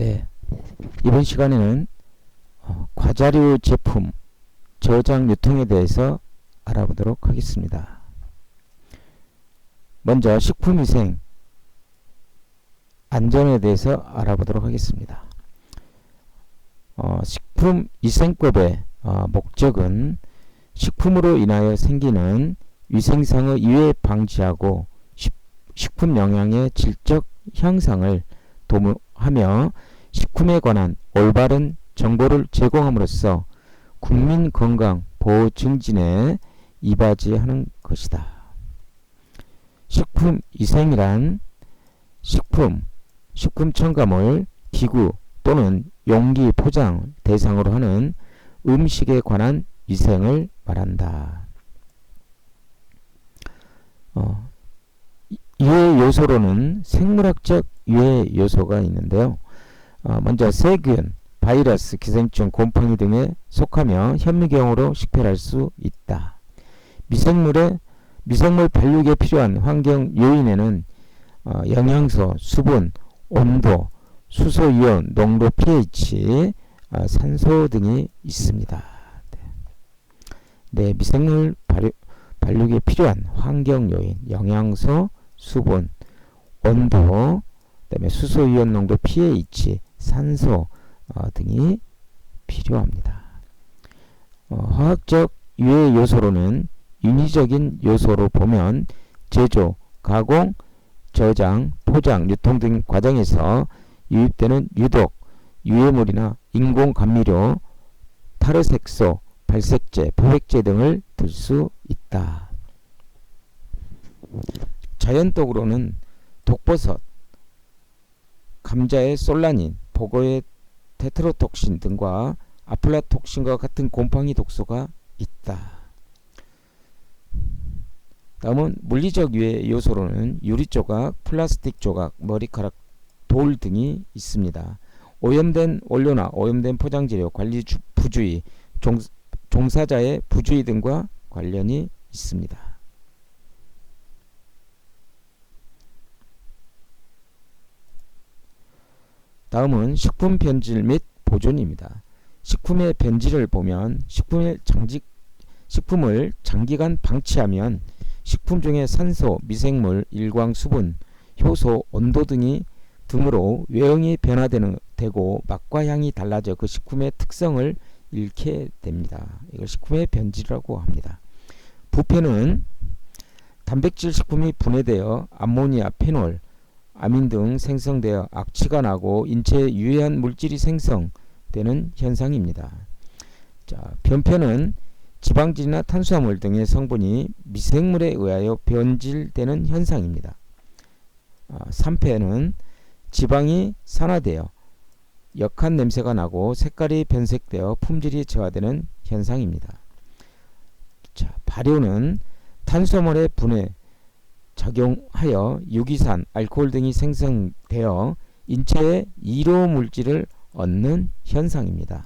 네, 이번 시간에는 과자류 제품 저장 유통에 대해서 알아보도록 하겠습니다. 먼저 식품위생 안전에 대해서 알아보도록 하겠습니다. 식품위생법의 목적은 식품으로 인하여 생기는 위생상의 이외 방지하고 식품 영양의 질적 향상을 도모하며 식품에 관한 올바른 정보를 제공함으로써 국민 건강 보호 증진에 이바지하는 것이다. 식품위생이란 식품 첨가물, 기구 또는 용기 포장 대상으로 하는 음식에 관한 위생을 말한다. 유해 요소로는 생물학적 유해 요소가 있는데요. 먼저 세균, 바이러스, 기생충, 곰팡이 등에 속하며 현미경으로 식별할 수 있다. 미생물 발육에 필요한 환경 요인에는 영양소, 수분, 온도, 수소이온, 농도, pH, 산소 등이 있습니다. 네, 미생물 발육에 필요한 환경 요인, 영양소, 수분, 온도, 그다음에 수소이온 농도, pH, 산소 등이 필요합니다. 화학적 유해 요소로는 인위적인 요소로 보면 제조, 가공, 저장, 포장, 유통 등 과정에서 유입되는 유독, 유해물이나 인공감미료, 탈의색소, 발색제, 포획제 등을 들 수 있다. 자연독으로는 독버섯, 감자의 솔라닌, 보고의 테트로톡신 등과 아플라톡신과 같은 곰팡이 독소가 있다. 다음은 물리적 유해 요소로는 유리조각, 플라스틱 조각, 머리카락, 돌 등이 있습니다. 오염된 원료나 오염된 포장재료, 관리 부주의, 종사자의 부주의 등과 관련이 있습니다. 다음은 식품 변질 및 보존입니다. 식품의 변질을 보면 식품을 장기간 방치하면 식품 중에 산소, 미생물, 일광, 수분, 효소, 온도 등으로 외형이 변화되고 맛과 향이 달라져 그 식품의 특성을 잃게 됩니다. 이걸 식품의 변질이라고 합니다. 부패는 단백질 식품이 분해되어 암모니아, 페놀, 아민 등 생성되어 악취가 나고 인체에 유해한 물질이 생성되는 현상입니다. 변폐는 지방질이나 탄수화물 등의 성분이 미생물에 의하여 변질되는 현상입니다. 산패는 지방이 산화되어 역한 냄새가 나고 색깔이 변색되어 품질이 저하되는 현상입니다. 발효는 탄수화물의 분해 작용하여 유기산, 알코올 등이 생성되어 인체에 이로 물질을 얻는 현상입니다.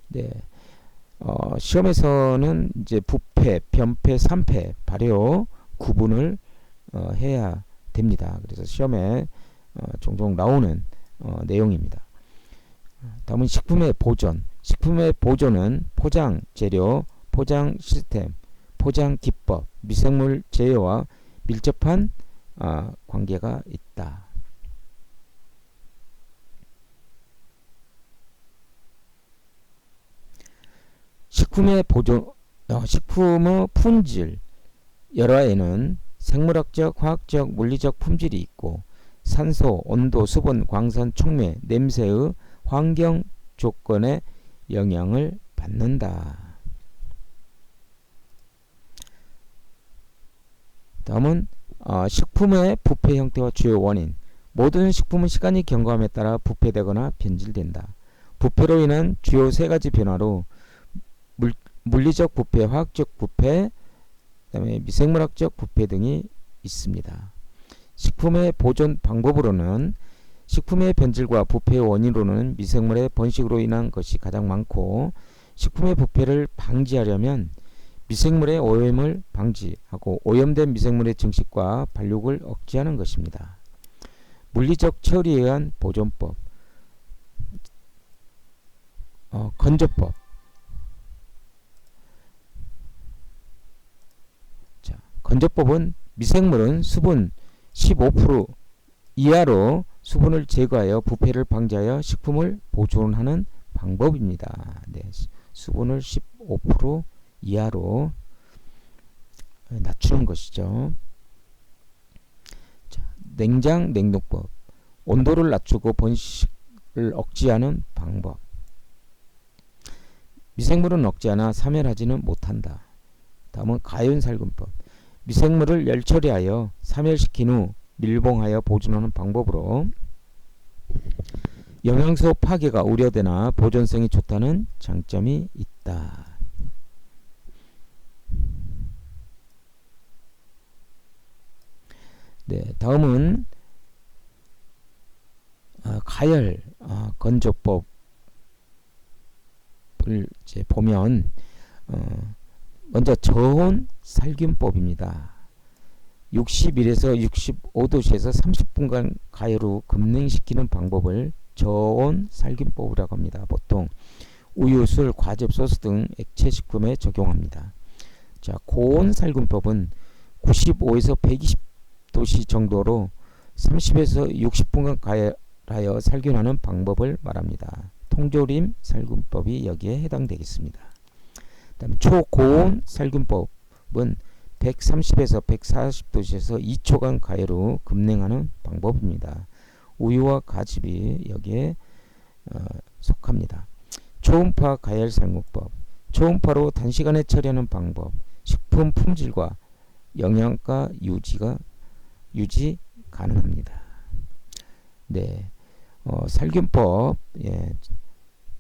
네, 시험에서는 이제 부패, 변패, 산패, 발효 구분을 해야 됩니다. 그래서 시험에 종종 나오는 내용입니다. 다음은 식품의 보존. 식품의 보존은 포장 재료, 포장 시스템, 포장 기법, 미생물 제어와 밀접한 관계가 있다. 식품의 보존, 식품의 품질 열화에는 생물학적, 화학적, 물리적 품질이 있고 산소, 온도, 수분, 광선, 촉매, 냄새의 환경 조건에 영향을 받는다. 다음은 식품의 부패 형태와 주요 원인. 모든 식품은 시간이 경과함에 따라 부패되거나 변질된다. 부패로 인한 주요 세 가지 변화로 물리적 부패, 화학적 부패, 그다음에 미생물학적 부패 등이 있습니다. 식품의 보존 방법으로는 식품의 변질과 부패의 원인으로는 미생물의 번식으로 인한 것이 가장 많고, 식품의 부패를 방지하려면 미생물의 오염을 방지하고 오염된 미생물의 증식과 발육을 억제하는 것입니다. 물리적 처리에 의한 보존법, 건조법. 자, 건조법은 미생물은 수분 15% 이하로 수분을 제거하여 부패를 방지하여 식품을 보존하는 방법입니다. 네, 수분을 15% 이하로 낮추는 것이죠. 자, 냉장 냉동법, 온도를 낮추고 번식을 억제하는 방법. 미생물은 억제하나 사멸하지는 못한다. 다음은 가연살균법, 미생물을 열처리하여 사멸시킨 후 밀봉하여 보존하는 방법으로 영양소 파괴가 우려되나 보존성이 좋다는 장점이 있다. 네, 다음은 가열 건조법을 이제 보면 먼저 저온 살균법입니다. 61에서 65도씨에서 30분간 가열 후 급냉시키는 방법을 저온 살균법이라고 합니다. 보통 우유, 술, 과즙, 소스 등 액체 식품에 적용합니다. 자, 고온 살균법은 95에서 120도씨 정도로 30에서 60분간 가열하여 살균하는 방법을 말합니다. 통조림 살균법이 여기에 해당되겠습니다. 다음 초고온 살균법은 130에서 140도씨에서 2초간 가열 후 급냉하는 방법입니다. 우유와 과즙이 여기에 속합니다. 초음파 가열 살균법, 초음파로 단시간에 처리하는 방법, 식품 품질과 영양가 유지 가능합니다. 네, 살균법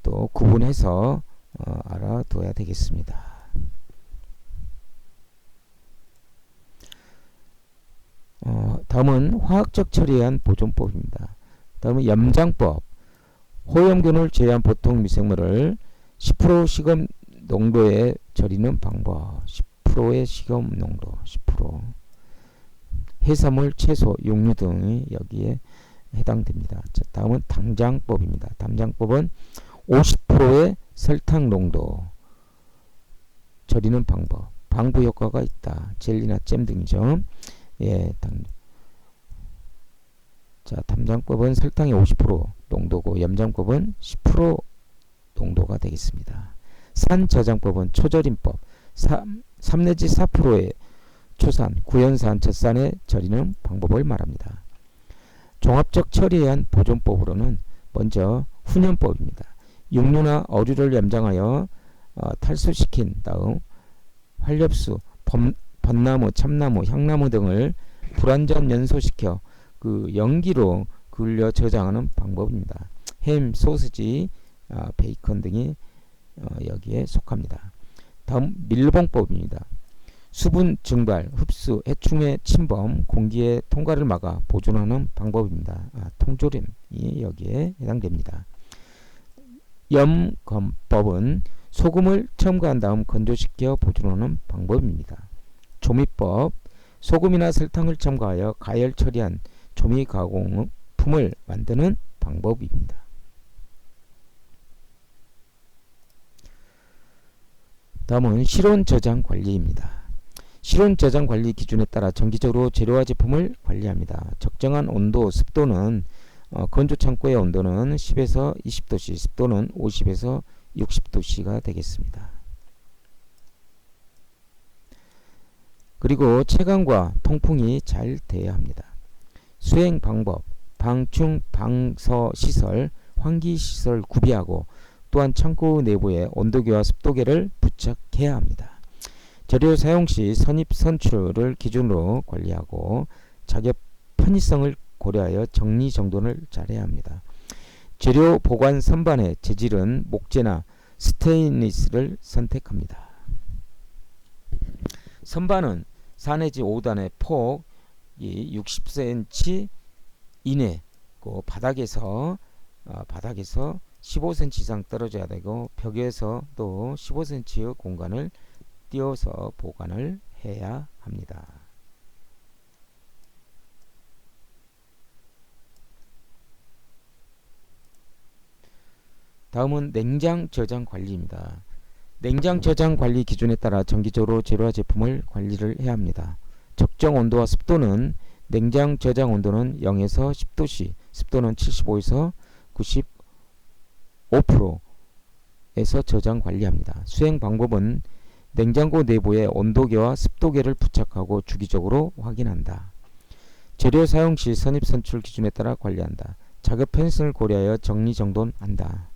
또 구분해서 알아둬야 되겠습니다. 다음은 화학적 처리에 의한 보존법입니다. 다음은 염장법, 호염균을 제외한 보통 미생물을 10% 식염 농도에 절이는 방법. 10%의 식염 농도, 10%. 해산물, 채소, 육류 등이 여기에 해당됩니다. 자, 다음은 담장법입니다. 담장법은 50%의 설탕 농도 절이는 방법. 방부 효과가 있다. 젤리나 잼 등이죠. 예, 자, 담장법은 설탕의 50% 농도고 염장법은 10% 농도가 되겠습니다. 산저장법은 초절임법, 3 내지 4%의 초산, 구연산, 젖산에 절이는 방법을 말합니다. 종합적 처리에 의한 보존법으로는 먼저 훈연법입니다. 육류나 어류를 염장하여 탈수시킨 다음 활엽수, 벚나무, 참나무, 향나무 등을 불완전 연소시켜 그 연기로 그을려 저장하는 방법입니다. 햄, 소시지, 베이컨 등이 여기에 속합니다. 다음 밀봉법입니다. 수분 증발, 흡수, 해충의 침범, 공기의 통과를 막아 보존하는 방법입니다. 통조림이 여기에 해당됩니다. 염건법은 소금을 첨가한 다음 건조시켜 보존하는 방법입니다. 조미법, 소금이나 설탕을 첨가하여 가열 처리한 조미 가공품을 만드는 방법입니다. 다음은 실온 저장 관리입니다. 실온 저장 관리 기준에 따라 정기적으로 재료와 제품을 관리합니다. 적정한 온도, 습도는 건조 창고의 온도는 10에서 20도씨, 습도는 50에서 60도씨가 되겠습니다. 그리고 체감과 통풍이 잘 돼야 합니다. 수행 방법, 방충, 방서 시설, 환기 시설 구비하고 또한 창고 내부에 온도계와 습도계를 부착해야 합니다. 재료 사용 시 선입 선출을 기준으로 관리하고 작업 편의성을 고려하여 정리정돈을 잘해야 합니다. 재료 보관 선반의 재질은 목재나 스테인리스를 선택합니다. 선반은 4 내지 5단의 폭이 60cm 이내, 바닥에서 15cm 이상 떨어져야 되고 벽에서 또 15cm의 공간을 띄워서 보관을 해야 합니다. 다음은 냉장 저장 관리입니다. 냉장 저장 관리 기준에 따라 정기적으로 재료와 제품을 관리를 해야 합니다. 적정 온도와 습도는 냉장 저장 온도는 0에서 10도씨, 습도는 75에서 95%에서 저장 관리합니다. 수행 방법은 냉장고 내부에 온도계와 습도계를 부착하고 주기적으로 확인한다. 재료 사용 시 선입 선출 기준에 따라 관리한다. 작업 편의성을 고려하여 정리정돈한다.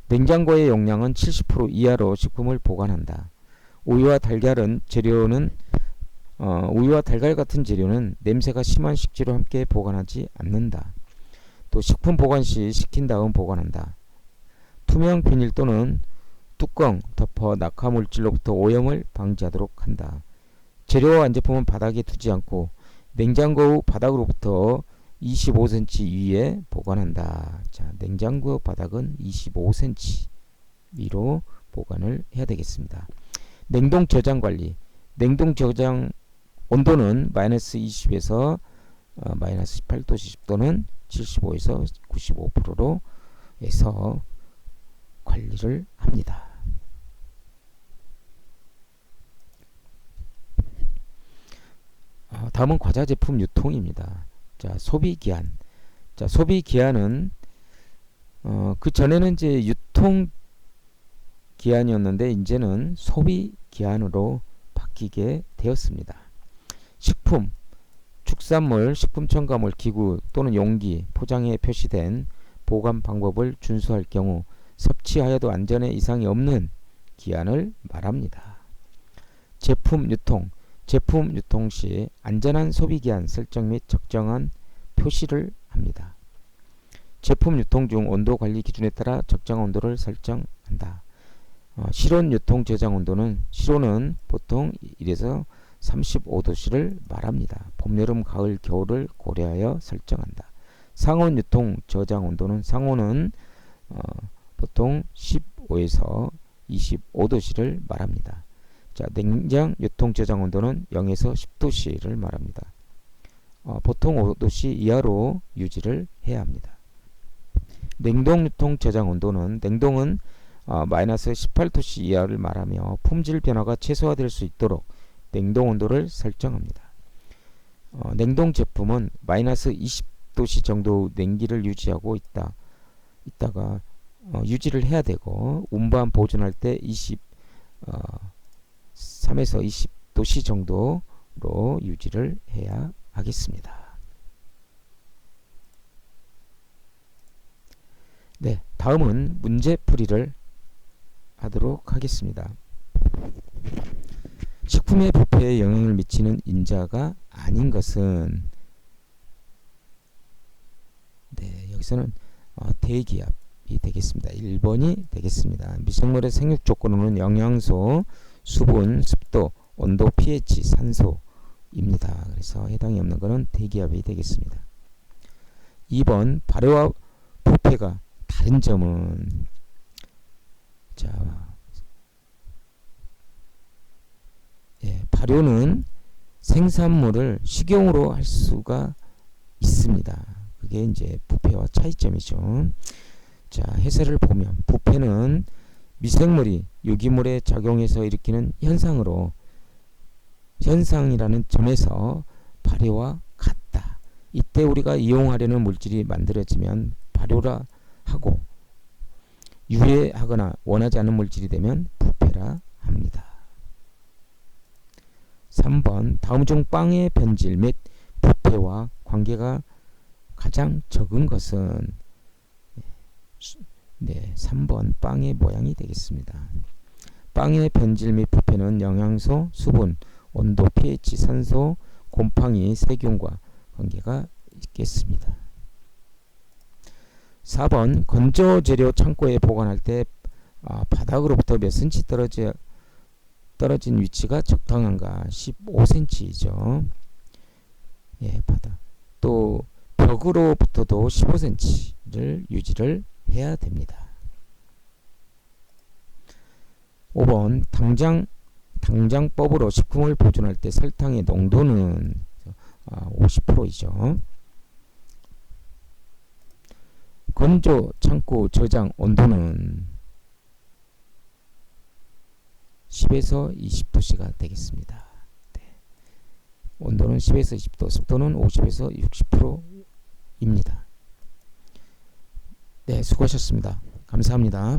냉장고의 용량은 70% 이하로 식품을 보관한다. 우유와 달걀 같은 재료는 냄새가 심한 식재료 함께 보관하지 않는다. 또 식품 보관 시 식힌 다음 보관한다. 투명 비닐 또는 뚜껑 덮어 낙하물질로부터 오염을 방지하도록 한다. 재료와 완제품은 바닥에 두지 않고 냉장고 후 바닥으로부터 25cm 위에 보관한다. 자, 냉장고 바닥은 25cm 위로 보관을 해야 되겠습니다. 냉동 저장 관리. 냉동 저장 온도는 마이너스 20에서 마이너스 18도씨, 습도는 75에서 95%로 해서 관리를 합니다. 다음은 과자 제품 유통입니다. 자, 소비 기한. 자, 소비 기한은 그 전에는 이제 유통 기한이었는데 이제는 소비 기한으로 바뀌게 되었습니다. 식품, 축산물, 식품 첨가물, 기구 또는 용기, 포장에 표시된 보관 방법을 준수할 경우 섭취하여도 안전에 이상이 없는 기한을 말합니다. 제품 유통. 제품 유통 시 안전한 소비기한 설정 및 적정한 표시를 합니다. 제품 유통 중 온도 관리 기준에 따라 적정한 온도를 설정한다. 실온 유통 저장 온도는 실온은 보통 1에서 35도씨를 말합니다. 봄, 여름, 가을, 겨울을 고려하여 설정한다. 상온 유통 저장 온도는 상온은 보통 15에서 25도씨를 말합니다. 자, 냉장 유통 저장 온도는 0에서 10도씨를 말합니다. 보통 5도씨 이하로 유지를 해야 합니다. 냉동 유통 저장 온도는 냉동은 마이너스 18도씨 이하를 말하며 품질 변화가 최소화될 수 있도록 냉동 온도를 설정합니다. 냉동 제품은 마이너스 20도씨 정도 냉기를 유지하고 있다가 유지를 해야 되고 운반 보존할 때 3에서 20도씨 정도로 유지를 해야 하겠습니다. 네, 다음은 문제풀이를 하도록 하겠습니다. 식품의 부패에 영향을 미치는 인자가 아닌 것은 여기서는 대기압이 되겠습니다. 1번이 되겠습니다. 미생물의 생육 조건으로는 영양소, 수분, 습도, 온도, pH, 산소입니다. 그래서 해당이 없는 것은 대기압이 되겠습니다. 2번 발효와 부패가 다른 점은 발효는 생산물을 식용으로 할 수가 있습니다. 그게 이제 부패와 차이점이죠. 자, 해설을 보면 부패는 미생물이 유기물에 작용해서 일으키는 현상이라는 점에서 발효와 같다. 이때 우리가 이용하려는 물질이 만들어지면 발효라 하고 유해하거나 원하지 않는 물질이 되면 부패라 합니다. 3번 다음 중 빵의 변질 및 부패와 관계가 가장 적은 것은 3번 빵의 모양이 되겠습니다. 빵의 변질 및 부패는 영양소, 수분, 온도, pH, 산소, 곰팡이, 세균과 관계가 있겠습니다. 4번 건조 재료 창고에 보관할 때 바닥으로부터 몇 cm 떨어진 위치가 적당한가? 15cm이죠. 바닥. 또 벽으로부터도 15cm를 유지를 해야 됩니다. 5번 당장법으로 식품을 보존할 때 설탕의 농도는 50%이죠. 건조, 창고, 저장 온도는 10에서 20도씨가 되겠습니다. 네. 온도는 10에서 20도, 습도는 50에서 60%입니다. 네, 수고하셨습니다. 감사합니다.